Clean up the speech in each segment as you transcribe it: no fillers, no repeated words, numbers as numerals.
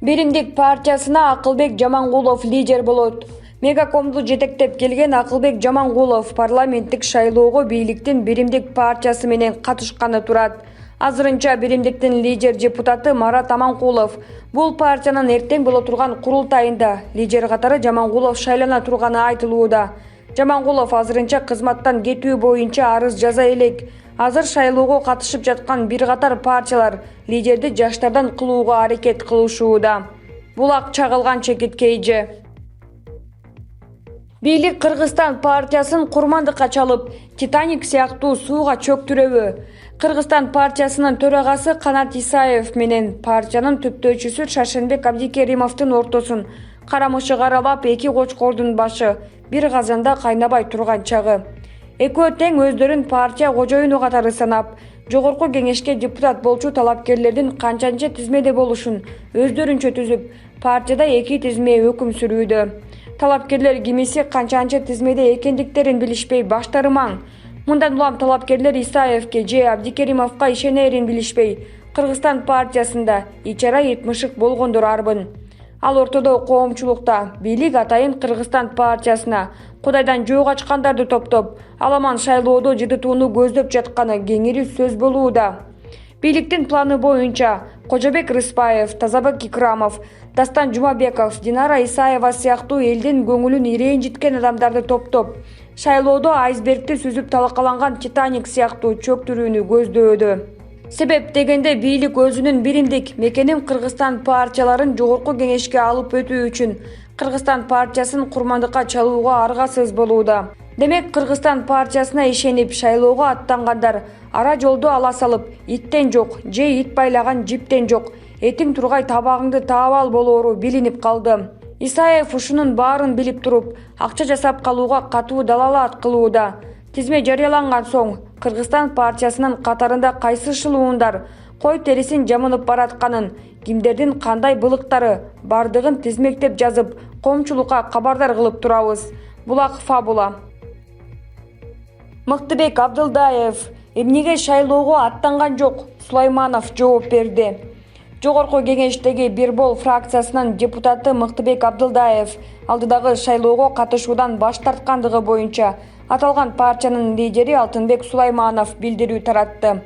Биримдик партиясына Акылбек Жамангулов лидер болот. Мегакомду жетектеп келген Акылбек Жамангулов парламенттик шайлоого бийликтин Биримдик партиясы менен катышканы турат. Азырынча Биримдиктин лидер депутаты Марат Аманкулов бул партиянын эртең боло турган курултайында лидер катары Жамангулов шайлана турганы айтылууда. Жамангулов азырынча кызматтан кетүү боюнча арыз жаза элек. Азыр шайлоого катышып жаткан бир катар партиялар лидерди жаштардан кылууга аракет кылышууда. Булак чагылган чекиткейже. Бийлик Кыргызстан партиясын курмандыкка чалып, Титаник сыяктуу сууга чөктүрөбү. Кыргызстан партиясынын төрагасы Канат Исаев менен партиянын түптөөчүсү Шаршенбек Абдикеримовдун ортосун карамышы каралап, эки кочкордун башы бир казанда кайнабай турган чагы. Экөө тең өздөрүн партия кожоюну катары санап, жогорку кеңешке депутат болчу талапкерлердин канчанча тизмеде болушун өздөрүнчө түзүп, партияда эки тизме өкүм сүрүүдө. Талапкерлер кимиси канчанча тизмеде экендиктерин билишпей баштары маң. Мындан улам талапкерлер Исаевке же Абдикеримовго ишенерин билишпей, Кыргызстан партиясында ичара этмышык болгондор арбын. Ал ортодо коомчулукта бийлик атайын Кыргызстан партиясына Кудайдан жөө качкандарды топтоп, аламан шайлоодо жыдытууну көздөп жатканы кеңири сөз болууда. Бийликтин планы боюнча Кожобек Рыспаев, Тазабек Икрамов, Дастан Жумабеков, Динара Исаева сыяктуу элдин көңүлүн ирэнжиткен адамдарды топтоп, шайлоодо айсбергти сүзүп талкаланган Титаник сыяктуу чөктүрүүнү көздөөдө. Себеп дегенде бийлик өзүнүн Биримдик мекеним Кыргызстан партияларын жогорку кеңешке алып өтүү үчүн Кыргызстан партиясын курмандыкка чалууга аргасыз болууда. Демек Кыргызстан партиясына ишенип шайлоого аттангандар ара жолду ала салып, иттен жок же ит байлаган жиптен жок, этиң тургай табагыңды таап ал болоору билинип калды. Исаев ушунун баарын билип туруп, акча жасап калууга катуу далаалат кылууда. Тизме жарыяланган соң Кыргызстан партиясынын катарында кайсы шылуундар кой терисин жамынып баратканын, кимдердин кандай былыктары бардыгын тизмектеп жазып, коомчулукка кабардар кылып турабыз. Булак фабула. Мыктыбек Абдылдаев эмнеге шайлоого аттанган жок? Сулайманов жооп берди. Жогорку кеңештеги Бирбол фракциясынын депутаты Мыктыбек Абдылдаев алдыдагы шайлоого катышуудан баш тарткандыгы боюнча аталган партиянын лидери Алтынбек Сулайманов билдирүү таратты.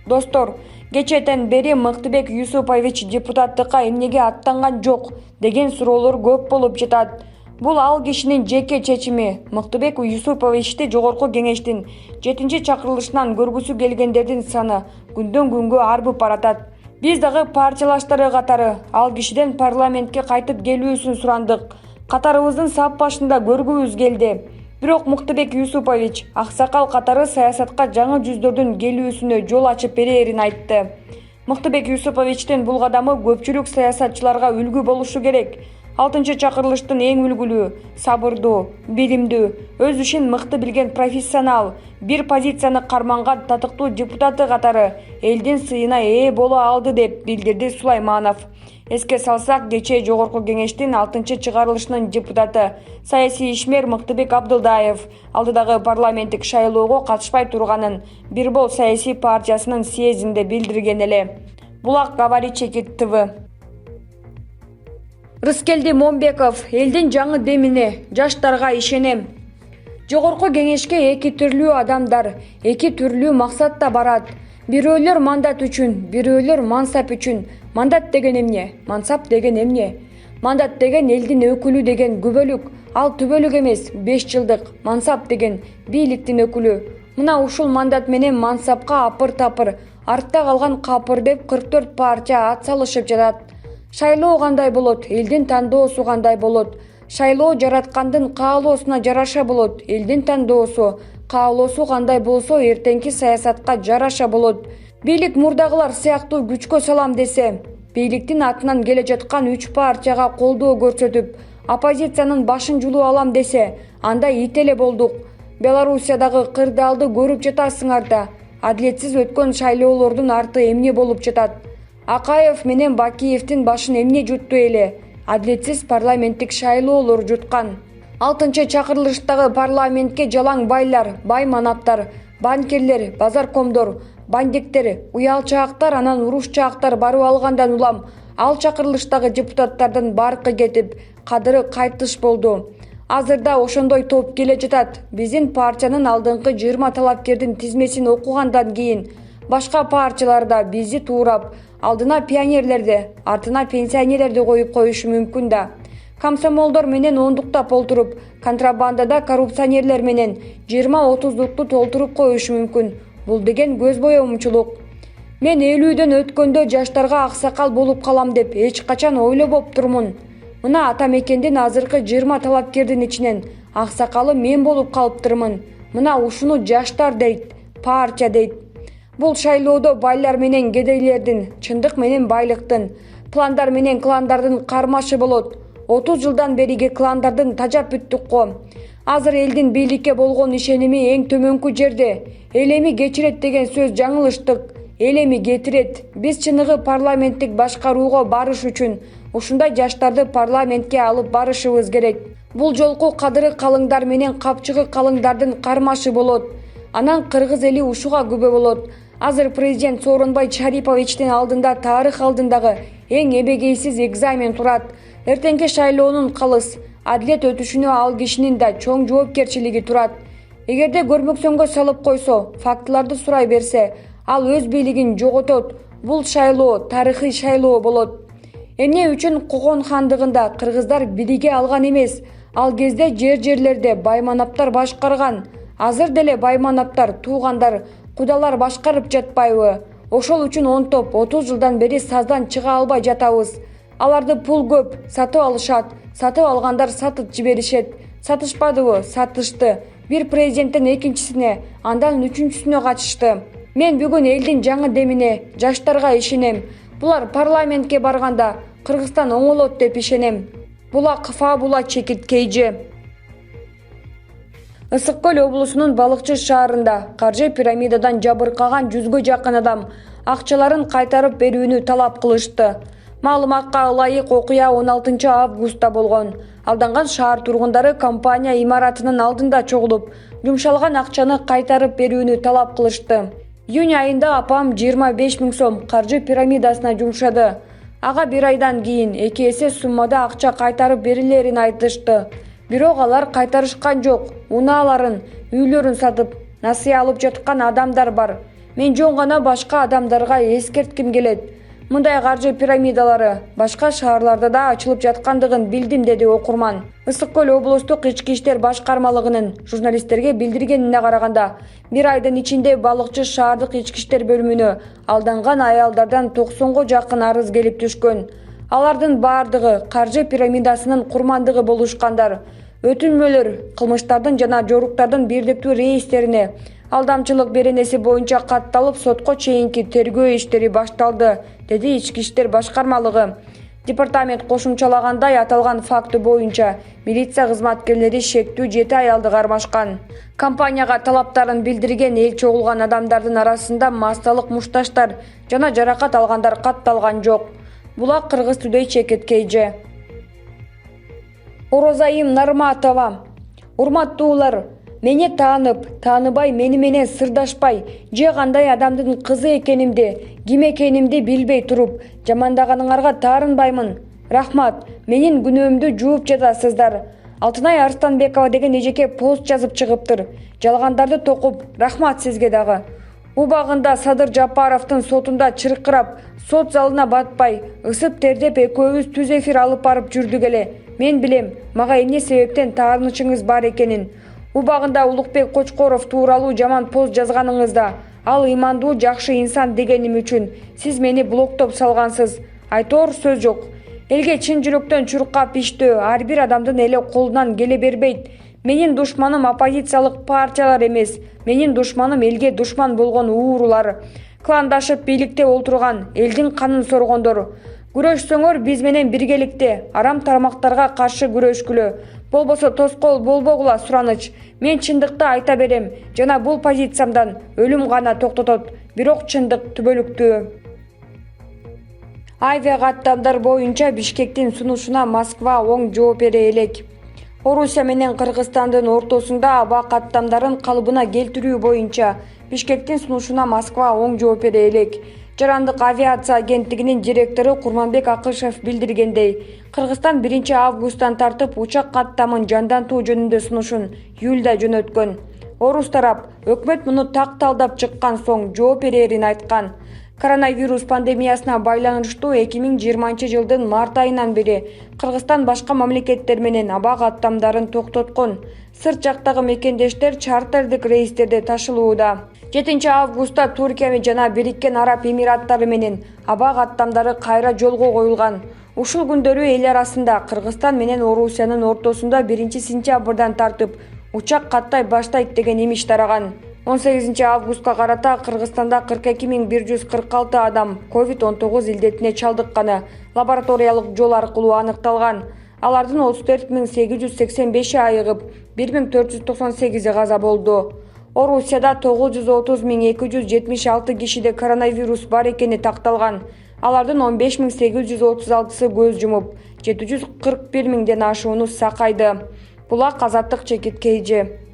Достор, кечээден бери Мыктыбек Юсупович депутаттыкка эмнеге аттанган жок деген суроолор көп болуп жатат. Бул ал кишинин жеке чечими. Мыктыбек Юсуповичти жогорку кеңештин 7-чакырылышынан көргүсү келгендердин саны күндөн күнгө арбып баратат. Биз дагы партиялаштары катары ал кишиден парламентке кайтып келүүсүн сурандык. Катарыбыздын сап башында көргүбүз келди. Бирок Мыктыбек Юсупович аксакал катары саясатка жаңы жүздөрдүн келүүсүнө жол ачып берерин айтты. Мыктыбек Юсуповичтин бул кадамы көпчүлүк саясатчыларга үлгү болушу керек. 6-чакырылыштын эң үлгүлүү, сабырдуу, билимдүү, өз ишин мыкты билген профессионал, бир позицияны карманган татыктуу депутаты катары элдин сыйына ээ боло алды деп билдирди Сулайманов. Эске салсак, кечээ жогорку кеңештин 6-чыгарылышынын депутаты, саясий ишмер Мыктыбек Абдылдаев алдыдагы парламенттик шайлоого катышпай турганын Бирбол саясий партиясынын съездинде билдирген эле. Булак говорит Чекит ТВ. Рыскелди Момбеков элдин жаңы демине, жаштарга ишенем. Жогорку кеңешке эки түрлүү адамдар, эки түрлүү максатта барат. Бирөөлөр мандат үчүн, бирөөлөр мансап үчүн. Мандат деген эмне? Мансап деген эмне? Мандат деген элдин өкүлү деген күбөлүк, ал түбөлүк эмес, 5 жылдык. Мансап деген бийликтин өкүлү. Мына ушул мандат менен мансапка апыр-тапыр, артта калган капыр деп 44 партия ат салышып жатат. Шайлоо кандай болот? Элдин тандоосу кандай болот? Шайлоо жараткандын каалоосуна жараша болот. Элдин тандоосу, каалоосу кандай болсо, эртеңки саясатка жараша болот. Бийлик мурдагылар сыяктуу күчкө салам десе, бийликтин атынан келе жаткан 3 партияга колдоо көрсөтүп, оппозициянын башын жулуп алам десе, анда ит эле болдук. Белоруссиядагы кырдаалды көрүп жатасыңар да. Адилетсиз өткөн шайлоолордун арты эмне болуп жатат? Акаев менен Бакиевдин башын эмне жутту эле? Адилетсиз парламенттик шайлоолор жуткан. 6-чакырылыштагы парламентке жалаң байлар, бай манаптар, банкирлер, базаркомдор, бандиктер, уялчаактар, анан урушчаактар барып алгандан улам Ал чакырылыштагы депутаттардын баркы кетип, кадыры кайтыш болду. Азырда ошондой топ келе жатат. Биздин партиянын алдыңкы 20 талапкердин тизмесин окугандан кийин башка партиялар да бизди туурап, алдына пионерлерди, артына пенсионерлерди коюп коюшу мүмкүн да. Комсомолдор менен ондуктап олтуруп, контрабандада коррупционерлер менен 20-30-лукту толтуруп коюшу мүмкүн. Бул деген көз боёмчулук. Мен 50-дөн өткөндө жаштарга аксакал болуп калам деп эч качан ойлобоп турмун. Мына ата мекендин азыркы 20 талапкердин ичинен аксакалы мен болуп калыптырмын. Мына ушуну жаштар дейт, партия дейт. Бул шайлоодо байлар менен кедейлердин, чындык менен байлыктын, пландар менен кландардын кармашы болот. 30 жылдан бериги кландардын тажап бүттүк го. Азыр элдин бийликке болгон ишеними эң төмөнкү жерде. Эл эми кечирет деген сөз жаңылыштык. Эл эми кетирет. Биз чыныгы парламенттик башкарууга барыш үчүн ушундай жаштарды парламентке алып барышыбыз керек. Бул жолку кадыры калыңдар менен капчыгы калыңдардын кармашы болот. Анан кыргыз эли ушуга күбө болот. Азыр президент Сооронбай Шариповичтин алдында тарых алдындагы эң эбегейсиз экзамен турат. Эртеңки шайлоонун калыс, адилет өтүшүнө ал кишинин да чоң жоопкерчилиги турат. Эгерде көрмөксөнгө салып койсо, фактыларды сурай берсе, ал өз бийлигин жоготот. Бул шайлоо тарыхый шайлоо болот. Эмне үчүн Когон хандыгында кыргыздар бириге алган эмес? Ал кезде жерлерде байманаптар башкарган. Азыр деле байманаптар, туугандар, кудалар башкарып жатпайбы? Ошол үчүн он топ 30 жылдан бери саздан чыга албай жатабыз. Аларды пул көп, сатып алышат. Сатып алгандар сатып жиберишет. Сатышпадыбы? Сатышты. Бир президенттен экинчисине, андан үчүнчүсүнө качышты. Мен бүгүн элдин жаңы демине, жаштарга ишенем. Булар парламентке барганда Кыргызстан оңолот деп ишенем. Булак фабула чекиткейже. Ысык Көл облусунун Балыкчы шаарында каржы пирамидадан жабыркаган 100гө жакын адам акчаларын кайтарып берүүнү талап кылышты. Маалыматка ылайык окуя 16 августта болгон. Алданган шаар тургундары компания имаратынын алдында чогулуп, жумшалган акчаны кайтарып берүүнү талап кылышты. Июнь айында апам 25 000 сом каржы пирамидасына жумшады. Ага бир айдан кийин 2 эсе суммада акча кайтарып берилерин айтышты. Бирок алар кайтарышкан жок. Унааларын, үйлөрүн сатып, насыя алып жаткан адамдар бар. Мен жөн гана башка адамдарга эскертким келет. Мындай каржы пирамидалары башка шаарларда да ачылып жаткандыгын билдим, деди окурман. Ысык Көл облустук ички иштер башкармалыгынын журналисттерге билдиргенине караганда, бир айдын ичинде Балыкчы шаардык ички иштер бөлүмүнө алданган аялдардан 90го жакын арыз келип түшкөн. Алардын баардыгы каржы пирамидасынын курмандыгы болушкандар. Өтүнмөлөр кылмыштардын жана жоруктардын бирдиктүү рейстерине алдамчылык беренеси боюнча катталып, сотко чейинки тергөө иштери башталды, деди ички иштер башкармалыгы. Департамент кошумчалагандай, аталган факты боюнча милиция кызматкерлери шектүү 7 аялды кармашкан. Компанияга талаптарын билдирген эл чогулган адамдардын арасында масталык мушташтар жана жаракат алгандар катталган жок. Булак Кыргыз Today чекиткейже. Орозайым Нарматова. Урматтуулар, мени тааныбай, мени менен сырдашпай, же кандай адамдын кызы экенимди, ким экенимди билбей туруп, жамандаганыңарга таарынбаймын. Рахмат, менин күнөөмдү жууп жатасыздар. Алтынай Арстанбекова деген эжеке пост жазып чыгыптыр. Жалгандарды токуп, рахмат сизге дагы. Убагында Садыр Жапаровдун сотунда чыркырап, сот залына батпай, ысып тердеп экөөбүз түз эфир алып барып жүрдүк эле. Мен билем, мага эмне себептен таарынычыңыз бар экенин. Убагында Улукбек Кочкоров тууралуу жаман пост жазганыңызда, ал ыймандуу жакшы инсан дегеним үчүн сиз мени блоктоп салгансыз. Айтоор сөз жок. Элге чын жүрөктөн чуркап иштөө ар бир адамдын эле колунан келе бербейт. Менин душманым оппозициялык партиялар эмес. Менин душманым элге душман болгон уурулар. Кландашып бийликте олтурган, элдин канын соргондор. Күрөшсөңөр биз менен биргеликте арам тармактарга каршы күрөшкүлө. Болбосо тоскоол болбогула сураныч. Мен чындыкты айта берем жана бул позициямдан өлүм гана токтотот. Бирок чындык түбөлүктүү. Авиакаттамдар боюнча Бишкектин сунушуна Москва оң жооп бере элек. Орусия менен Кыргызстандын ортосунда аба каттамдарын калыбына келтирүү боюнча Бишкектин сунушуна Москва оң жооп бере элек. Жарандык авиация агенттигинин директору Курманбек Акышев билдиргендей, Кыргызстан 1 августтан тартып учак каттамын жандантуу жөнүндө сунушун июлда жөнөткөн. Орус тарап өкмөт муну так талдап чыккан соң жооп берерин айткан. Коронавирус пандемиясына байланыштуу 2020 жылдын март айынан бери Кыргызстан башка мамлекеттер менен аба каттамдарын токтоткон. Сырт жактагы мекендештер чартерлик рейстерде ташылууда. 7 августта Туркия жана Бириккен Араб Эмираттары менен аба каттамдары кайра жолго коюлган. Ушул күндөрү эл арасында Кыргызстан менен Орусиянын ортосунда 1 сентябрдан тартып учак каттай баштайт деген имиш тараган. 18 августка карата Кыргызстанда 42 146 адам COVID-19 илдетине чалдыкканы лабораториялык жол аркылуу аныкталган. Алардын 34 885 айыгып, 1498 каза болду. Орусияда 930 276 кишиде коронавирус бар экени такталган. Алардын 15 836-сы көз жумуп, 741 000ден ашууну сакайды. Булак Азаттык Чекиткейжи.